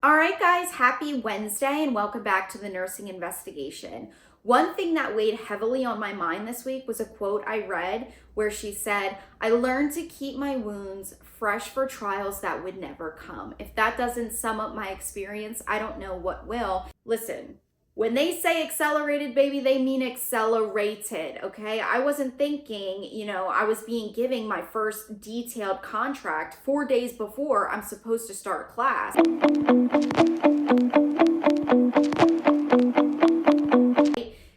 All right, guys, happy Wednesday and welcome back to the Nursing Investigation. One thing that weighed heavily on my mind this week was a quote I read where she said, "I learned to keep my wounds fresh for trials that would never come." If that doesn't sum up my experience, I don't know what will. Listen, when they say accelerated, baby, they mean accelerated, okay? I wasn't thinking, I was being given my first detailed contract 4 days before I'm supposed to start class.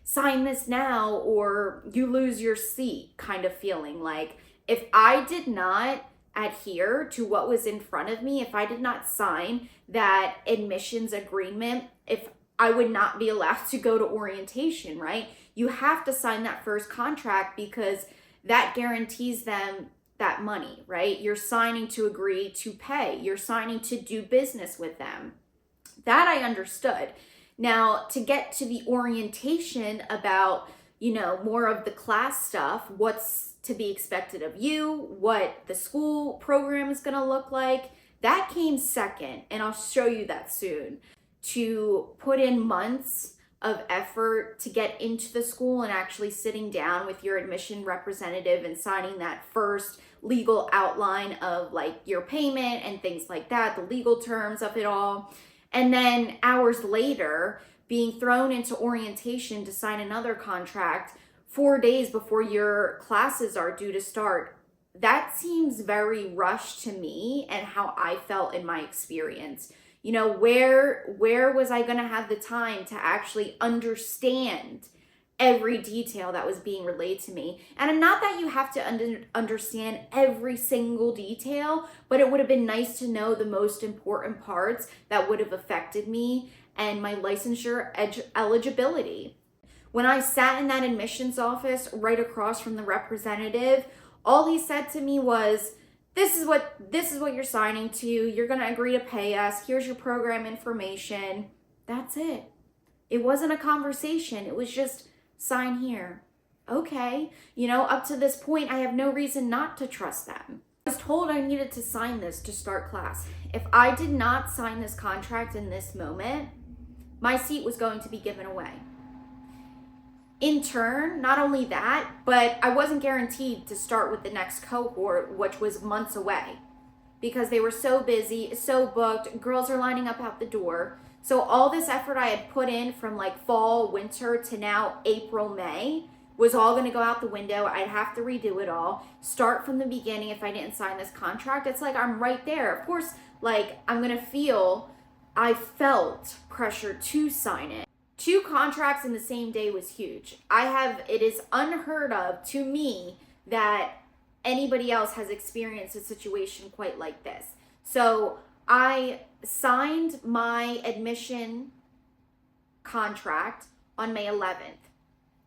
Sign this now or you lose your seat kind of feeling. Like, if I did not adhere to what was in front of me, if I did not sign that admissions agreement, if I would not be allowed to go to orientation, right? You have to sign that first contract because that guarantees them that money, right? You're signing to agree to pay. You're signing to do business with them. That I understood. Now, to get to the orientation about, more of the class stuff, what's to be expected of you, what the school program is going to look like, that came second, and I'll show you that soon. To put in months of effort to get into the school and actually sitting down with your admission representative and signing that first legal outline of like your payment and things like that, the legal terms of it all. And then hours later, being thrown into orientation to sign another contract 4 days before your classes are due to start. That seems very rushed to me and how I felt in my experience. Where was I going to have the time to actually understand every detail that was being relayed to me? And not that you have to understand every single detail, but it would have been nice to know the most important parts that would have affected me and my licensure eligibility. When I sat in that admissions office right across from the representative, all he said to me was, this is what you're signing to. You're going to agree to pay us. Here's your program information. That's it. It wasn't a conversation. It was just sign here. Okay. Up to this point, I have no reason not to trust them. I was told I needed to sign this to start class. If I did not sign this contract in this moment, my seat was going to be given away. In turn, not only that, but I wasn't guaranteed to start with the next cohort, which was months away because they were so busy, so booked. Girls are lining up out the door. So all this effort I had put in from like fall, winter to now April, May was all going to go out the window. I'd have to redo it all, start from the beginning if I didn't sign this contract. It's like I'm right there. Of course, like I felt pressure to sign it. 2 contracts in the same day was huge. It is unheard of to me that anybody else has experienced a situation quite like this. So I signed my admission contract on May 11th.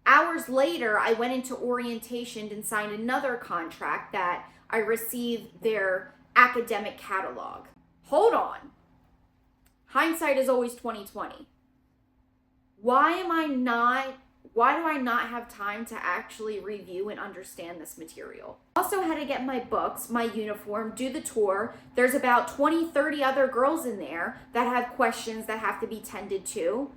Hours later, I went into orientation and signed another contract that I received their academic catalog. Hold on. Hindsight is always 20/20. Why do I not have time to actually review and understand this material? Also had to get my books, my uniform, do the tour. There's about 20, 30 other girls in there that have questions that have to be tended to.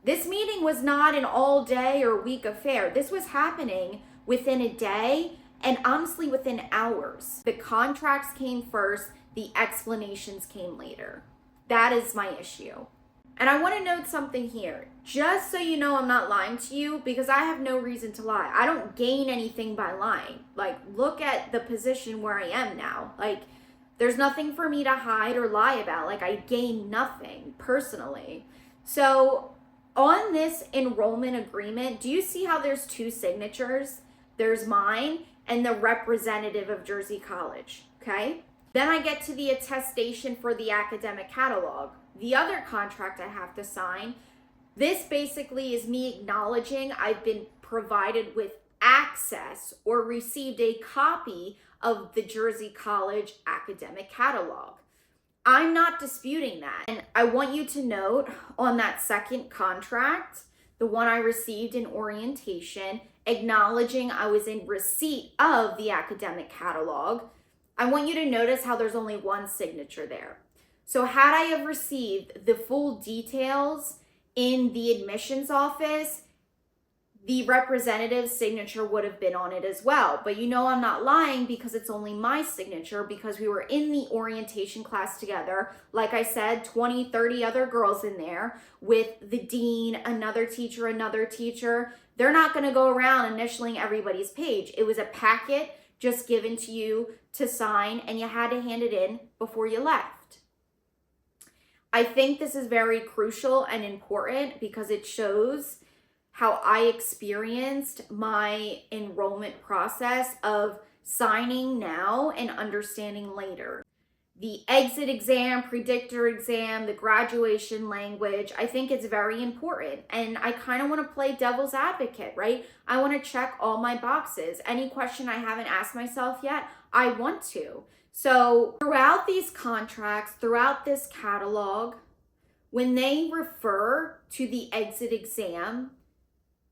This meeting was not an all day or week affair. This was happening within a day and honestly within hours. The contracts came first, the explanations came later. That is my issue. And I want to note something here, just so you know I'm not lying to you, because I have no reason to lie. I don't gain anything by lying. Like, look at the position where I am now. Like, there's nothing for me to hide or lie about. Like, I gain nothing personally. So on this enrollment agreement, do you see how there's 2 signatures? There's mine and the representative of Jersey College, okay? Then I get to the attestation for the academic catalog. The other contract I have to sign, this basically is me acknowledging I've been provided with access or received a copy of the Jersey College academic catalog. I'm not disputing that. And I want you to note on that second contract, the one I received in orientation, acknowledging I was in receipt of the academic catalog, I want you to notice how there's only one signature there. So had I have received the full details in the admissions office, the representative's signature would have been on it as well. But I'm not lying, because it's only my signature, because we were in the orientation class together. Like I said, 20, 30 other girls in there with the dean, another teacher. They're not going to go around initialing everybody's page. It was a packet just given to you to sign, and you had to hand it in before you left. I think this is very crucial and important because it shows how I experienced my enrollment process of signing now and understanding later. The exit exam, predictor exam, the graduation language, I think it's very important. And I kind of want to play devil's advocate, right? I want to check all my boxes. Any question I haven't asked myself yet, I want to. So throughout these contracts, throughout this catalog, when they refer to the exit exam,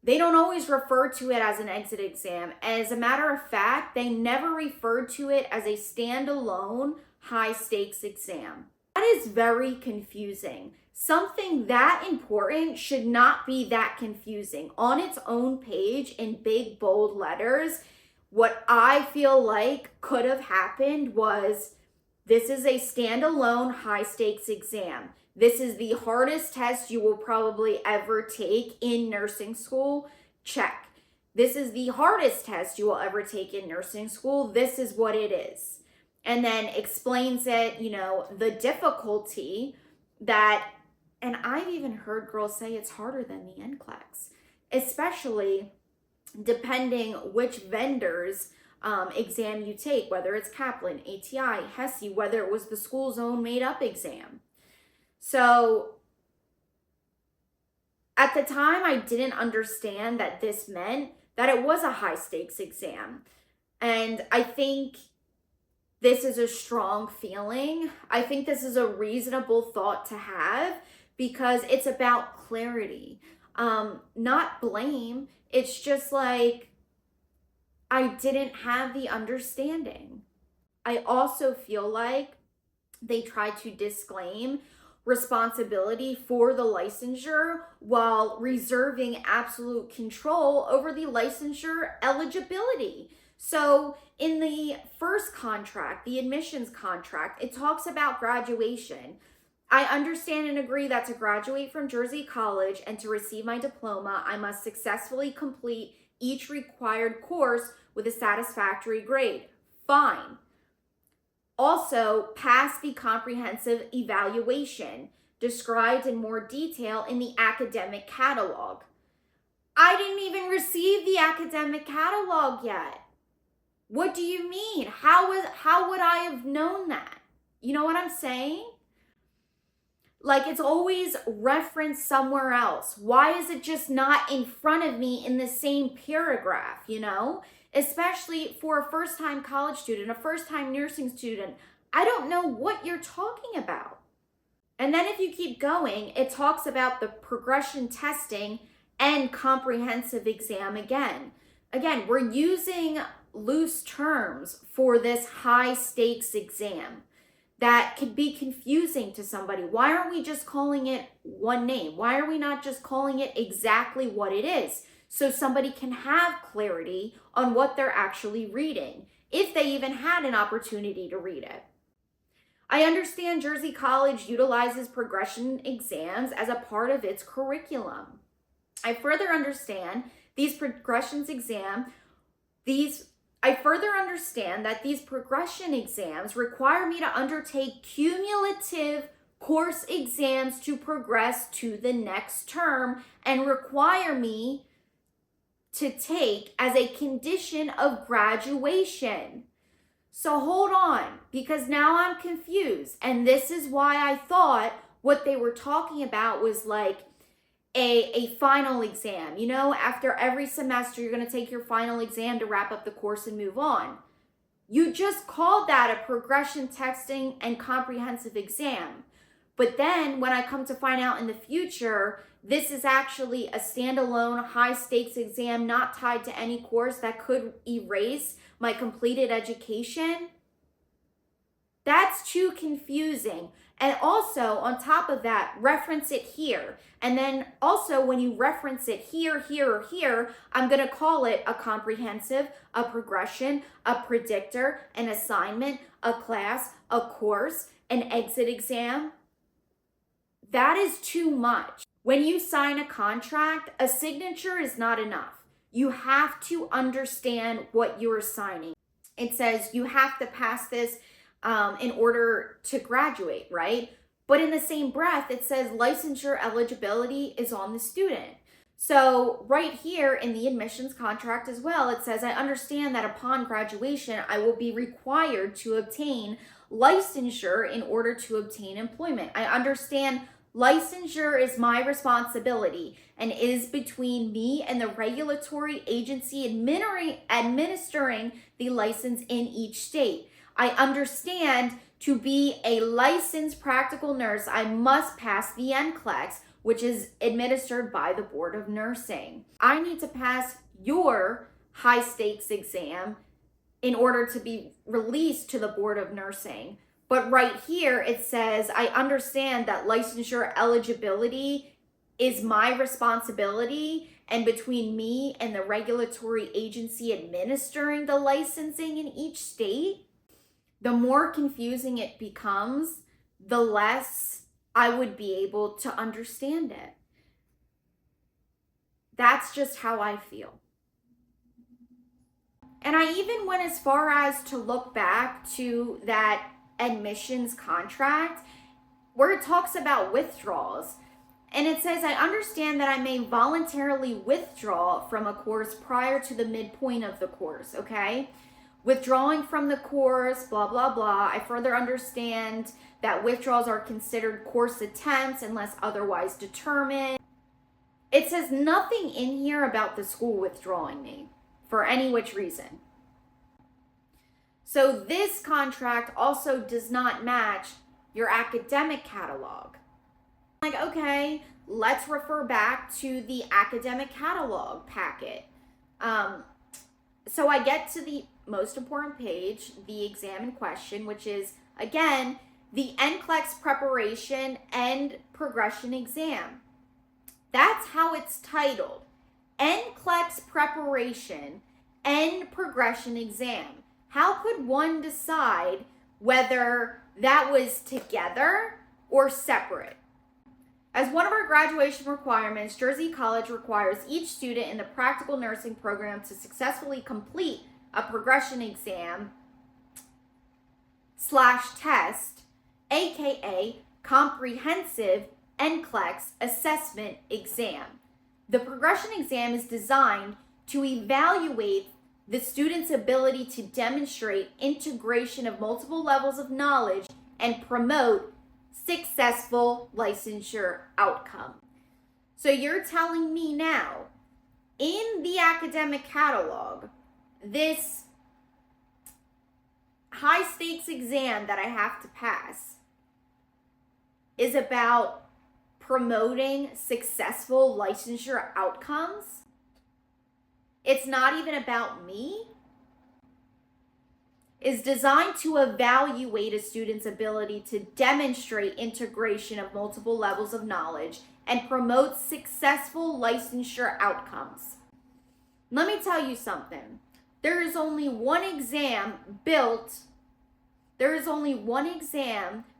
they don't always refer to it as an exit exam. As a matter of fact, they never referred to it as a standalone high stakes exam. That is very confusing. Something that important should not be that confusing. On its own page in big bold letters, what I feel like could have happened was, this is a standalone high stakes exam. This is the hardest test you will probably ever take in nursing school. Check. This is the hardest test you will ever take in nursing school. This is what it is. And then explains it, the difficulty that, and I've even heard girls say it's harder than the NCLEX, especially depending which vendor's exam you take, whether it's Kaplan, ATI, HESI, whether it was the school's own made up exam. So at the time, I didn't understand that this meant that it was a high stakes exam. And I think this is a strong feeling. I think this is a reasonable thought to have, because it's about clarity, not blame. It's just like, I didn't have the understanding. I also feel like they tried to disclaim responsibility for the licensure while reserving absolute control over the licensure eligibility. So in the first contract, the admissions contract, it talks about graduation. I understand and agree that to graduate from Jersey College and to receive my diploma, I must successfully complete each required course with a satisfactory grade. Fine. Also, pass the comprehensive evaluation described in more detail in the academic catalog. I didn't even receive the academic catalog yet. What do you mean? How would I have known that? You know what I'm saying? Like, it's always referenced somewhere else. Why is it just not in front of me in the same paragraph, Especially for a first-time college student, a first-time nursing student. I don't know what you're talking about. And then if you keep going, it talks about the progression testing and comprehensive exam again. Again, we're using loose terms for this high-stakes exam that could be confusing to somebody. Why aren't we just calling it one name? Why are we not just calling it exactly what it is, so somebody can have clarity on what they're actually reading, if they even had an opportunity to read it? I understand Jersey College utilizes progression exams as a part of its curriculum. I further understand that these progression exams require me to undertake cumulative course exams to progress to the next term, and require me to take as a condition of graduation. So hold on, because now I'm confused. And this is why I thought what they were talking about was like a final exam. After every semester, you're going to take your final exam to wrap up the course and move on. You just called that a progression testing and comprehensive exam. But then when I come to find out in the future, this is actually a standalone high stakes exam not tied to any course that could erase my completed education. That's too confusing. And also, on top of that, reference it here. And then also, when you reference it here, here, or here, I'm going to call it a comprehensive, a progression, a predictor, an assignment, a class, a course, an exit exam. That is too much. When you sign a contract, a signature is not enough. You have to understand what you're signing. It says you have to pass this in order to graduate, right? But in the same breath, it says licensure eligibility is on the student. So right here in the admissions contract as well, it says, I understand that upon graduation, I will be required to obtain licensure in order to obtain employment. I understand licensure is my responsibility and is between me and the regulatory agency administering the license in each state. I understand to be a licensed practical nurse, I must pass the NCLEX, which is administered by the Board of Nursing. I need to pass your high stakes exam in order to be released to the Board of Nursing. But right here, it says, I understand that licensure eligibility is my responsibility and between me and the regulatory agency administering the licensing in each state. The more confusing it becomes, the less I would be able to understand it. That's just how I feel. And I even went as far as to look back to that admissions contract where it talks about withdrawals. And it says, I understand that I may voluntarily withdraw from a course prior to the midpoint of the course, okay? Withdrawing from the course, blah, blah, blah. I further understand that withdrawals are considered course attempts unless otherwise determined. It says nothing in here about the school withdrawing me for any which reason. So this contract also does not match your academic catalog. Like, okay, let's refer back to the academic catalog packet. So I get to the most important page, the exam in question, which is, again, the NCLEX preparation and progression exam. That's how it's titled. NCLEX preparation and progression exam. How could one decide whether that was together or separate? As one of our graduation requirements, Jersey College requires each student in the practical nursing program to successfully complete a progression exam / test, aka comprehensive NCLEX assessment exam. The progression exam is designed to evaluate the student's ability to demonstrate integration of multiple levels of knowledge and promote successful licensure outcome. So you're telling me now, in the academic catalog, this high stakes exam that I have to pass is about promoting successful licensure outcomes? It's not even about me? Is designed to evaluate a student's ability to demonstrate integration of multiple levels of knowledge and promote successful licensure outcomes. Let me tell you something. There is only one exam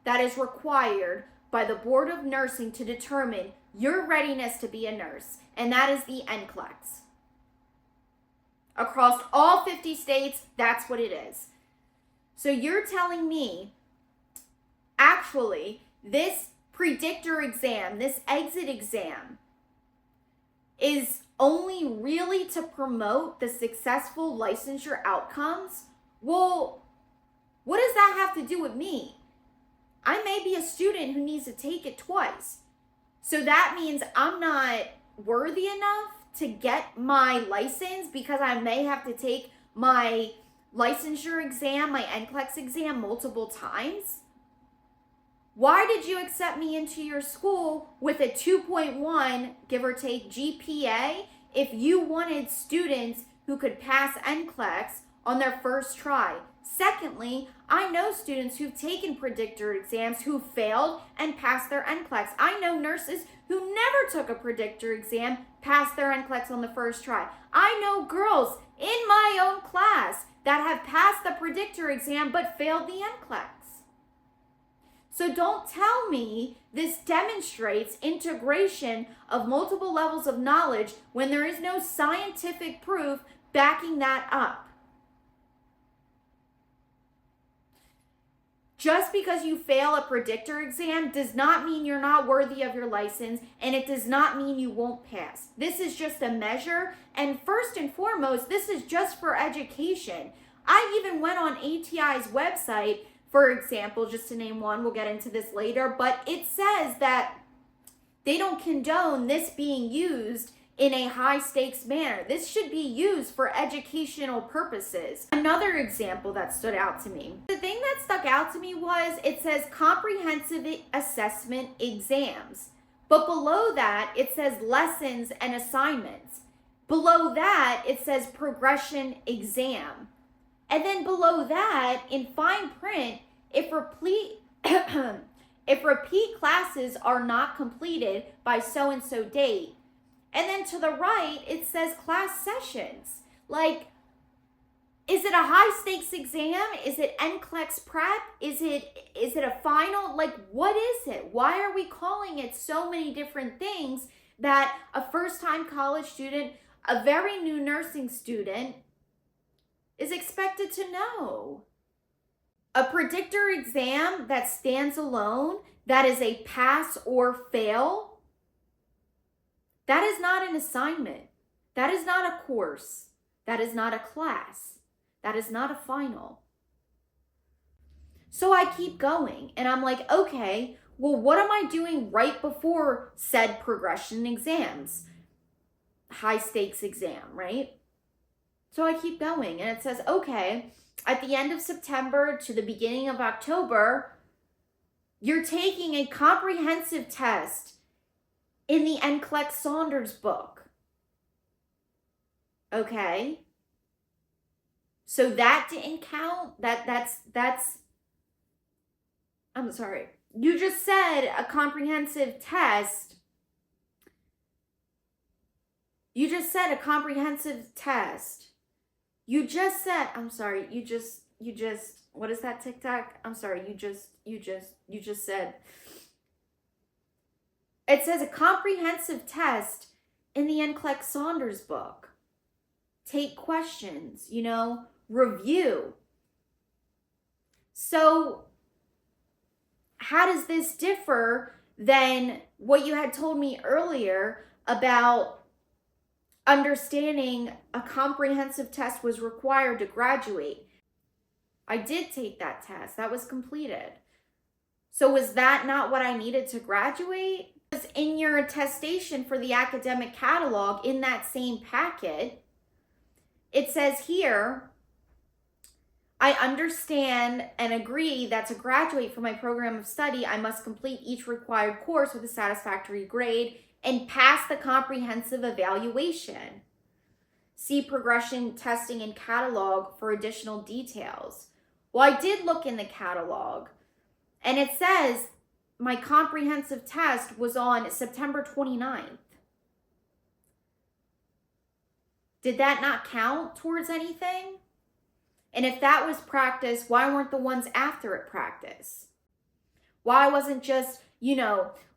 that is required by the Board of Nursing to determine your readiness to be a nurse, and that is the NCLEX. Across all 50 states, that's what it is. So you're telling me, actually, this predictor exam, this exit exam, is only really to promote the successful licensure outcomes? Well, what does that have to do with me? I may be a student who needs to take it twice. So that means I'm not worthy enough to get my license because I may have to take my licensure exam, my NCLEX exam multiple times? Why did you accept me into your school with a 2.1, give or take, GPA if you wanted students who could pass NCLEX on their first try? Secondly, I know students who've taken predictor exams who failed and passed their NCLEX. I know nurses who never took a predictor exam, passed their NCLEX on the first try. I know girls in my own class that have passed the predictor exam but failed the NCLEX. So don't tell me this demonstrates integration of multiple levels of knowledge when there is no scientific proof backing that up. Just because you fail a predictor exam does not mean you're not worthy of your license, and it does not mean you won't pass. This is just a measure, and first and foremost, this is just for education. I even went on ATI's website, for example, just to name one, we'll get into this later, but it says that they don't condone this being used in a high stakes manner. This should be used for educational purposes. Another example that stood out to me. The thing that stuck out to me was it says comprehensive assessment exams. But below that, it says lessons and assignments. Below that, it says progression exam. And then below that, in fine print, if repeat classes are not completed by so-and-so date. And then to the right, it says class sessions. Like, is it a high stakes exam? Is it NCLEX prep? Is it a final? Like, what is it? Why are we calling it so many different things that a first-time college student, a very new nursing student, is expected to know? A predictor exam that stands alone, that is a pass or fail, that is not an assignment. That is not a course. That is not a class. That is not a final. So I keep going and I'm like, okay, well, what am I doing right before said progression exams? High stakes exam, right? So I keep going and it says, okay, at the end of September to the beginning of October, you're taking a comprehensive test in the NCLEX Saunders book. Okay. So that didn't count. That's I'm sorry. You just said a comprehensive test. You just said a comprehensive test. You just said, I'm sorry, you just what is that TikTok? I'm sorry, you just said. It says a comprehensive test in the NCLEX Saunders book. Take questions, review. So how does this differ than what you had told me earlier about understanding a comprehensive test was required to graduate? I did take that test. That was completed. So was that not what I needed to graduate? Because in your attestation for the academic catalog in that same packet, it says here, I understand and agree that to graduate from my program of study, I must complete each required course with a satisfactory grade and pass the comprehensive evaluation. See progression testing and catalog for additional details. Well, I did look in the catalog, and it says my comprehensive test was on September 29th. Did that not count towards anything? And if that was practice, why weren't the ones after it practice? Why wasn't just,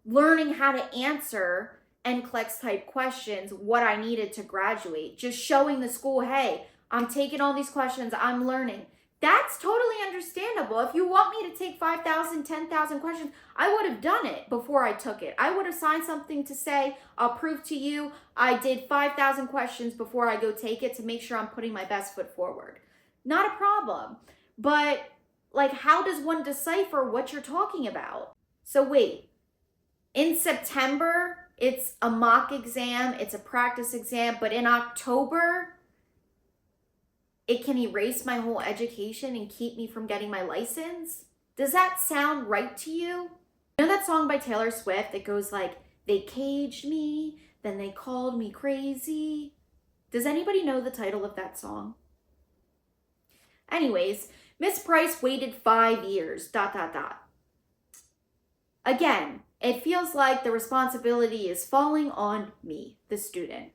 learning how to answer NCLEX type questions what I needed to graduate? Just showing the school, hey, I'm taking all these questions, I'm learning. That's totally understandable. If you want me to take 5,000, 10,000 questions, I would have done it before I took it. I would have signed something to say, I'll prove to you I did 5,000 questions before I go take it to make sure I'm putting my best foot forward. Not a problem. But how does one decipher what you're talking about? So wait, in September, it's a mock exam, it's a practice exam, but in October, it can erase my whole education and keep me from getting my license? Does that sound right to you? You know that song by Taylor Swift that goes like, they caged me, then they called me crazy? Does anybody know the title of that song? Anyways, Miss Price waited 5 years, ... Again, it feels like the responsibility is falling on me, the student.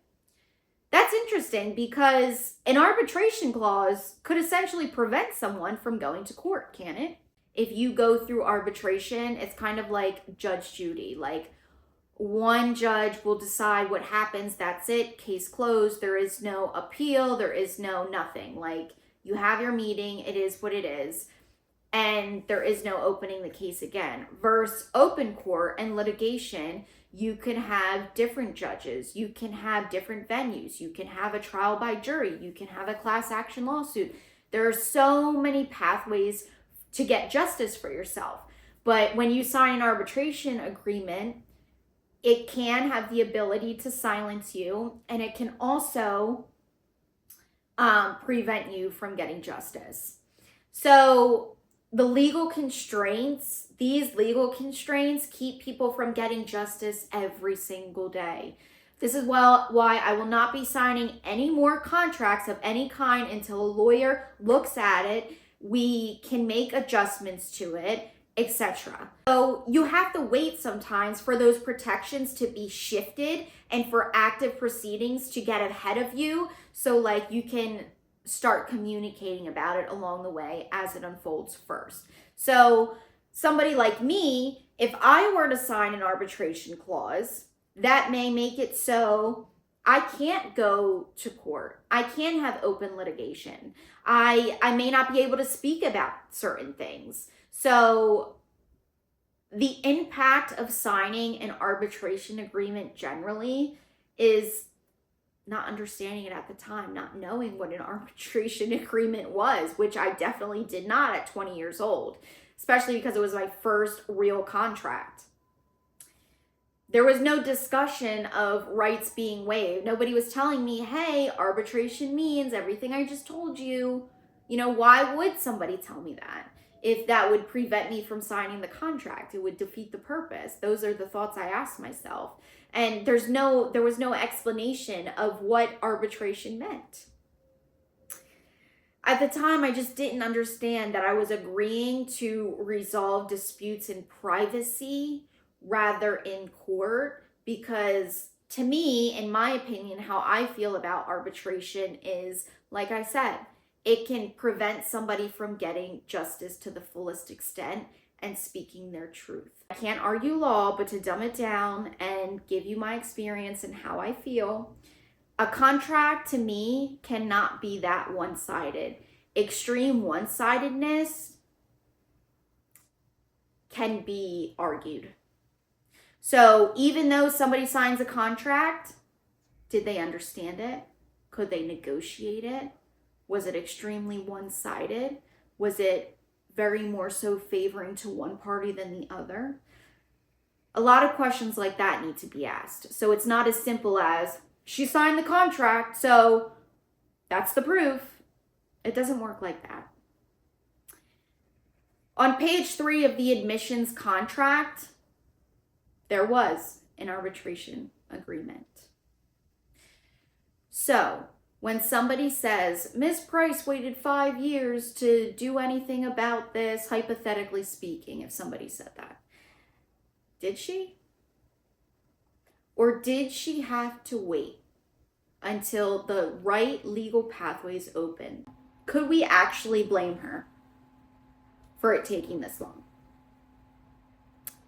That's interesting because an arbitration clause could essentially prevent someone from going to court, can it? If you go through arbitration, it's kind of like Judge Judy. Like, one judge will decide what happens, that's it, case closed. There is no appeal, there is no nothing. Like, you have your meeting, it is what it is, and there is no opening the case again. Versus open court and litigation, you can have different judges, you can have different venues, you can have a trial by jury, you can have a class action lawsuit. There are so many pathways to get justice for yourself. But when you sign an arbitration agreement, it can have the ability to silence you, and it can also prevent you from getting justice. So the legal constraints, these legal constraints keep people from getting justice every single day. This is why I will not be signing any more contracts of any kind until a lawyer looks at it, we can make adjustments to it, etc. So you have to wait sometimes for those protections to be shifted and for active proceedings to get ahead of you, so like you can start communicating about it along the way as it unfolds first. So somebody like me, if I were to sign an arbitration clause, that may make it so I can't go to court. I can't have open litigation. I may not be able to speak about certain things. So the impact of signing an arbitration agreement generally is not understanding it at the time, not knowing what an arbitration agreement was, which I definitely did not at 20 years old, especially because it was my first real contract. There was no discussion of rights being waived. Nobody was telling me, hey, arbitration means everything I just told you. You know, why would somebody tell me that? If that would prevent me from signing the contract, it would defeat the purpose. Those are the thoughts I asked myself. And there was no explanation of what arbitration meant. At the time, I just didn't understand that I was agreeing to resolve disputes in privacy rather in court, because to me, in my opinion, how I feel about arbitration is, like I said, it can prevent somebody from getting justice to the fullest extent and speaking their truth. I can't argue law, but to dumb it down and give you my experience and how I feel, a contract to me cannot be that one-sided. Extreme one-sidedness can be argued. So even though somebody signs a contract, did they understand it? Could they negotiate it? Was it extremely one-sided? Was it very more so favoring to one party than the other? A lot of questions like that need to be asked. So it's not as simple as, she signed the contract, so that's the proof. It doesn't work like that. On page 3 of the admissions contract, there was an arbitration agreement. So when somebody says, Ms. Price waited 5 years to do anything about this, hypothetically speaking, if somebody said that, did she? Or did she have to wait until the right legal pathways open? Could we actually blame her for it taking this long?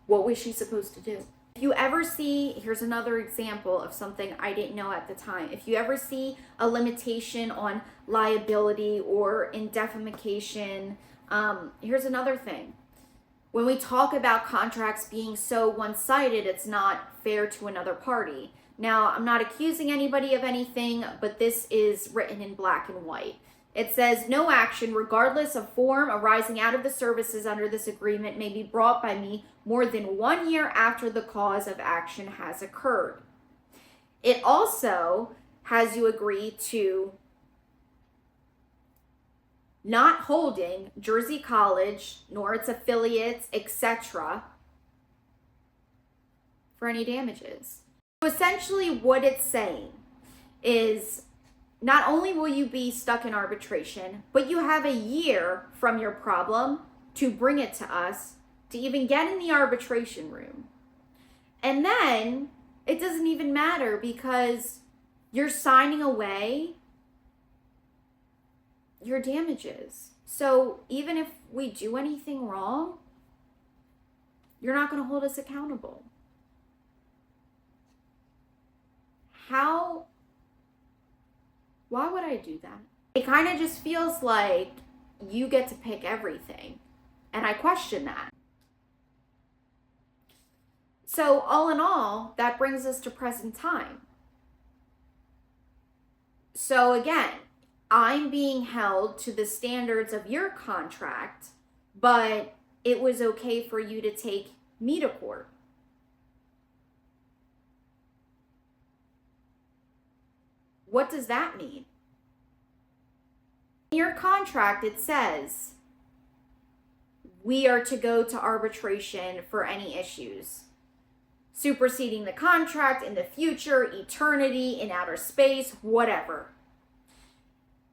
What was she supposed to do? If you ever see, here's another example of something I didn't know at the time. If you ever see a limitation on liability or indemnification, here's another thing. When we talk about contracts being so one-sided, it's not fair to another party. Now, I'm not accusing anybody of anything, but this is written in black and white. It says, no action, regardless of form, arising out of the services under this agreement may be brought by me more than 1 year after the cause of action has occurred. It also has you agree to not holding Jersey College, nor its affiliates, etc., for any damages. So essentially what it's saying is, not only will you be stuck in arbitration, but you have a year from your problem to bring it to us to even get in the arbitration room. And then it doesn't even matter because you're signing away your damages. So even if we do anything wrong, you're not going to hold us accountable. Why would I do that? It kind of just feels like you get to pick everything. And I question that. So all in all, that brings us to present time. So again, I'm being held to the standards of your contract, but it was okay for you to take me to court. What does that mean? In your contract, it says we are to go to arbitration for any issues superseding the contract in the future, eternity, in outer space, whatever.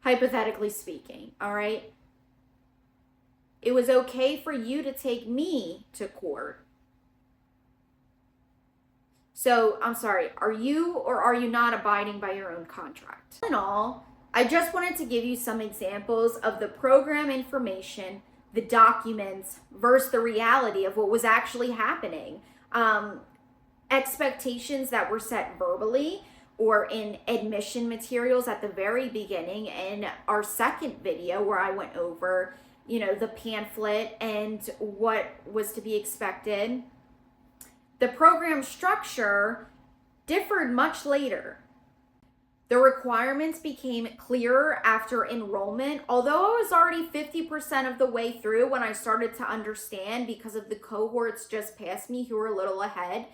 Hypothetically speaking, all right? It was okay for you to take me to court. So, I'm sorry, are you or are you not abiding by your own contract? In all, I just wanted to give you some examples of the program information, the documents, versus the reality of what was actually happening. Expectations that were set verbally or in admission materials at the very beginning in our second video where I went over, the pamphlet and what was to be expected. The program structure differed much later. The requirements became clearer after enrollment, although I was already 50% of the way through when I started to understand because of the cohorts just past me who were a little ahead.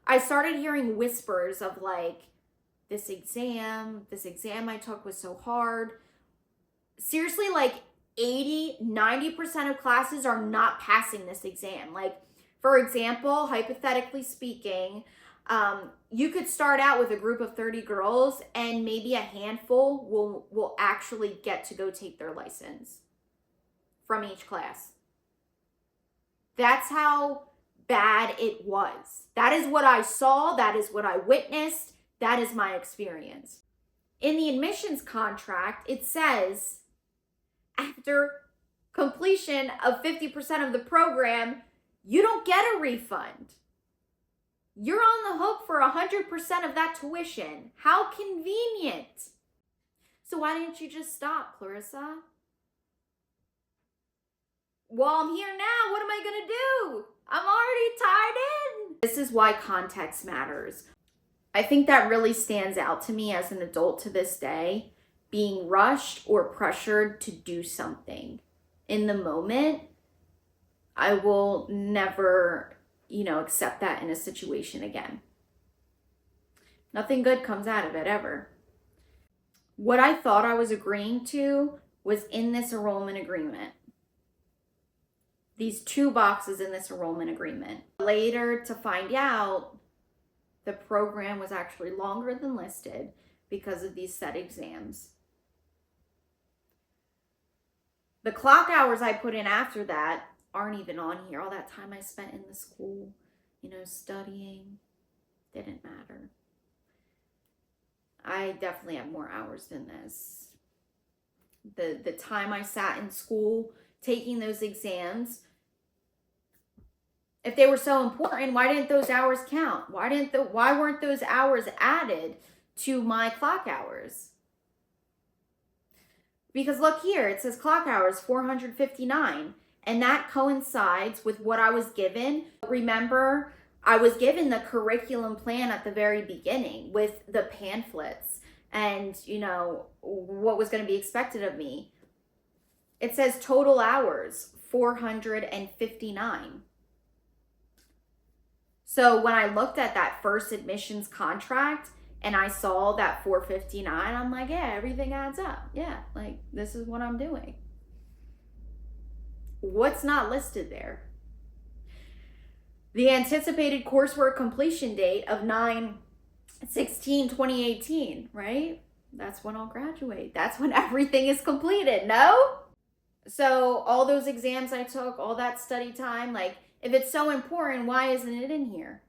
I started hearing whispers of like, this exam I took was so hard. Seriously, like 80-90% of classes are not passing this exam. Like, for example, hypothetically speaking, you could start out with a group of 30 girls and maybe a handful will actually get to go take their license from each class. That's how bad it was. That is what I saw. That is what I witnessed. That is my experience. In the admissions contract, it says after completion of 50% of the program, you don't get a refund. You're on the hook for 100% of that tuition. How convenient. So why didn't you just stop, Clarissa? Well, I'm here now. What am I going to do? I'm already tied in. This is why context matters. I think that really stands out to me as an adult to this day, being rushed or pressured to do something in the moment. I will never, accept that in a situation again. Nothing good comes out of it ever. What I thought I was agreeing to was in this enrollment agreement. These 2 boxes in this enrollment agreement. Later to find out the program was actually longer than listed because of these set exams. The clock hours I put in after that aren't even on here. All that time I spent in the school, studying, didn't matter. I definitely have more hours than this. The time I sat in school taking those exams, if they were so important, why didn't those hours count? Why weren't those hours added to my clock hours? Because look here, it says clock hours 459, and that coincides with what I was given. Remember, I was given the curriculum plan at the very beginning with the pamphlets and, what was going to be expected of me. It says total hours 459. So when I looked at that first admissions contract and I saw that 459, I'm like, yeah, everything adds up. Yeah, like this is what I'm doing. What's not listed there? The anticipated coursework completion date of 9/16/2018, right? that's when I'll graduate. That's when everything is completed, no? So all those exams I took, all that study time, like, if it's so important, why isn't it in here?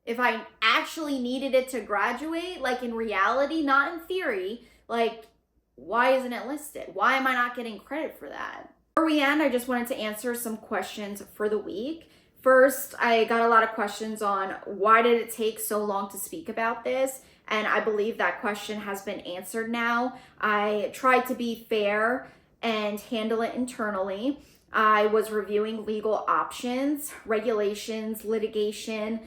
If I actually needed it to graduate, like in reality, not in theory, like, why isn't it listed? Why am I not getting credit for that? Before we end, I just wanted to answer some questions for the week. First, I got a lot of questions on why did it take so long to speak about this? And I believe that question has been answered now. I tried to be fair and handle it internally. I was reviewing legal options, regulations, litigation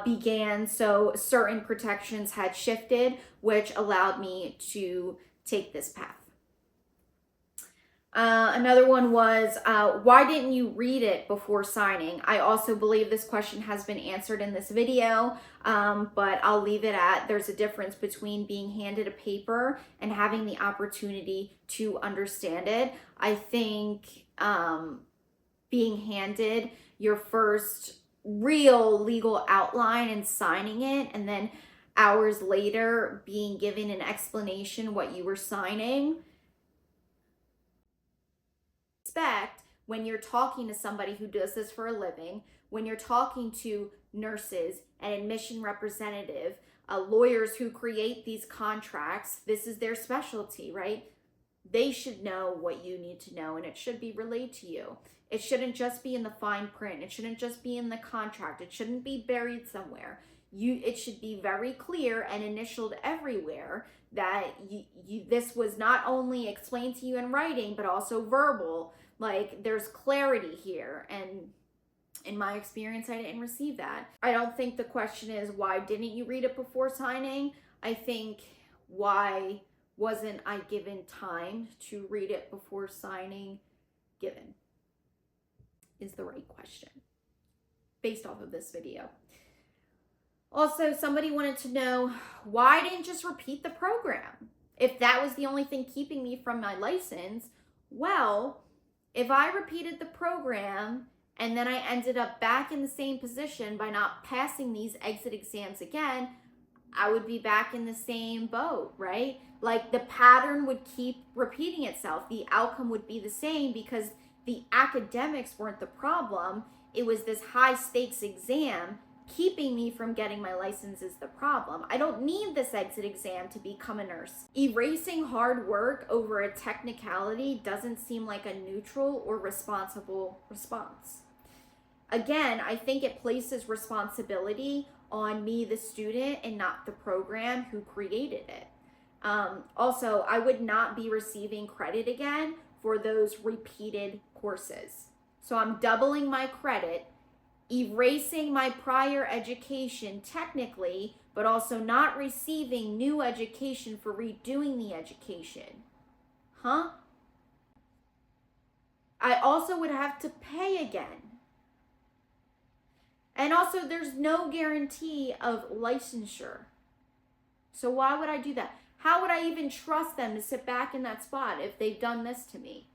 began, so certain protections had shifted, which allowed me to take this path. Another one was, why didn't you read it before signing? I also believe this question has been answered in this video, but I'll leave it at there's a difference between being handed a paper and having the opportunity to understand it. I think being handed your first real legal outline and signing it, and then hours later being given an explanation what you were signing, expect when you're talking to somebody who does this for a living, when you're talking to nurses, an admission representative, lawyers who create these contracts, this is their specialty, right? They should know what you need to know, and it should be relayed to you. It shouldn't just be in the fine print. It shouldn't just be in the contract. It shouldn't be buried somewhere. It should be very clear and initialed everywhere that this was not only explained to you in writing, but also verbal. Like, there's clarity here. And in my experience, I didn't receive that. I don't think the question is, why didn't you read it before signing? I think, why wasn't I given time to read it before signing? Given is the right question based off of this video. Also, somebody wanted to know, why I didn't just repeat the program? If that was the only thing keeping me from my license, well, if I repeated the program and then I ended up back in the same position by not passing these exit exams again, I would be back in the same boat, right? Like, the pattern would keep repeating itself. The outcome would be the same because the academics weren't the problem. It was this high stakes exam keeping me from getting my license is the problem. I don't need this exit exam to become a nurse. Erasing hard work over a technicality doesn't seem like a neutral or responsible response. Again, I think it places responsibility on me, the student, and not the program who created it. Also, I would not be receiving credit again for those repeated courses. So I'm doubling my credit, erasing my prior education technically, but also not receiving new education for redoing the education. Huh? I also would have to pay again. And also, there's no guarantee of licensure. So why would I do that? How would I even trust them to sit back in that spot if they've done this to me?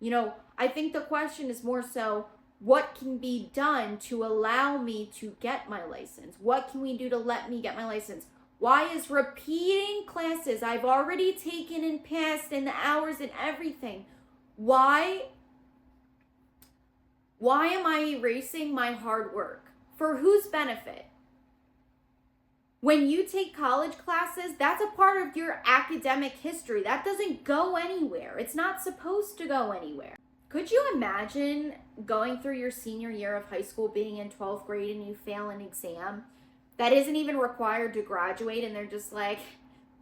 You know, I think the question is more so, what can be done to allow me to get my license? What can we do to let me get my license? Why is repeating classes I've already taken and passed and the hours and everything, why am I erasing my hard work? For whose benefit? When you take college classes, that's a part of your academic history. That doesn't go anywhere. It's not supposed to go anywhere. Could you imagine going through your senior year of high school, being in 12th grade, and you fail an exam that isn't even required to graduate, and they're just like,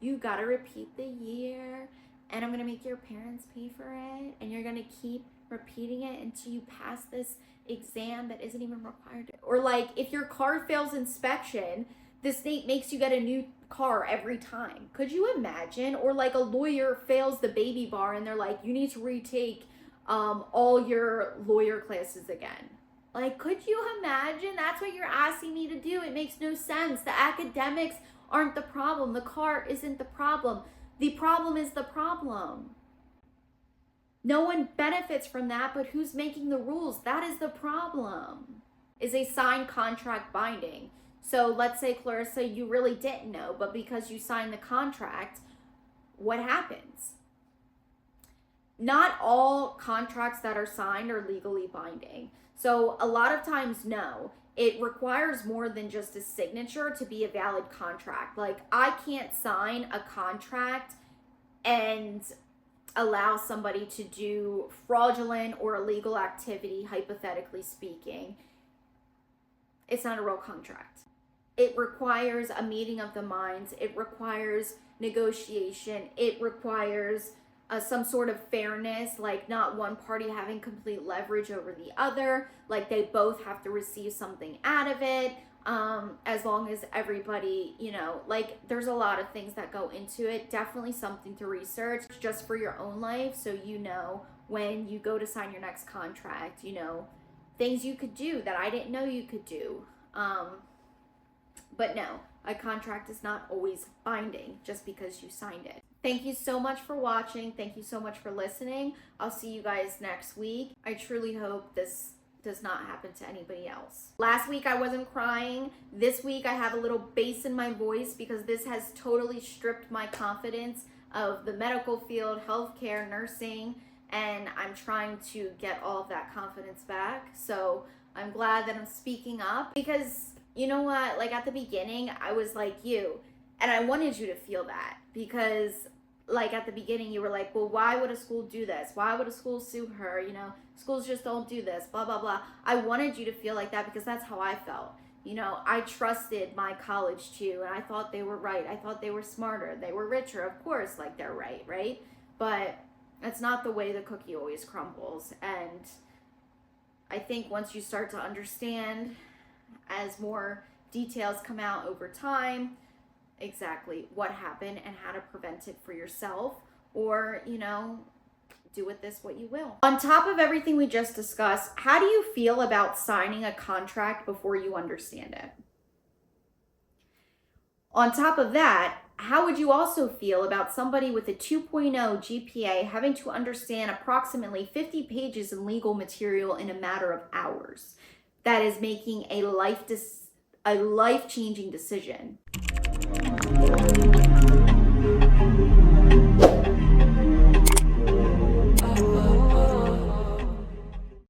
you gotta repeat the year, and I'm gonna make your parents pay for it, and you're gonna keep repeating it until you pass this exam that isn't even required to. Or like, if your car fails inspection, the state makes you get a new car every time. Could you imagine? Or like, a lawyer fails the baby bar and they're like, you need to retake all your lawyer classes again. Like, could you imagine? That's what you're asking me to do. It makes no sense. The academics aren't the problem. The car isn't the problem. The problem is the problem. No one benefits from that, but who's making the rules? That is the problem. Is a signed contract binding? So let's say, Clarissa, you really didn't know, but because you signed the contract, what happens? Not all contracts that are signed are legally binding. So a lot of times, no. It requires more than just a signature to be a valid contract. Like, I can't sign a contract and allow somebody to do fraudulent or illegal activity, hypothetically speaking. It's not a real contract. It requires a meeting of the minds. It requires negotiation. It requires some sort of fairness, like not one party having complete leverage over the other, like they both have to receive something out of it, as long as everybody, like there's a lot of things that go into it. Definitely something to research just for your own life, so when you go to sign your next contract, things you could do that I didn't know you could do. But no, a contract is not always binding just because you signed it. Thank you so much for watching. Thank you so much for listening. I'll see you guys next week. I truly hope this does not happen to anybody else. Last week I wasn't crying. This week I have a little bass in my voice because this has totally stripped my confidence of the medical field, healthcare, nursing, and I'm trying to get all of that confidence back. So I'm glad that I'm speaking up, because you know what? Like at the beginning, I was like you, and I wanted you to feel that, because like at the beginning you were like, well, why would a school do this? Why would a school sue her? Schools just don't do this, blah, blah, blah. I wanted you to feel like that because that's how I felt. I trusted my college too, and I thought they were right. I thought they were smarter. They were richer, of course, like they're right? But that's not the way the cookie always crumbles. And I think once you start to understand, as more details come out over time, exactly what happened and how to prevent it for yourself, or do with this what you will. On top of everything we just discussed, how do you feel about signing a contract before you understand it? On top of that, how would you also feel about somebody with a 2.0 GPA having to understand approximately 50 pages in legal material in a matter of hours? That is making a life-changing decision.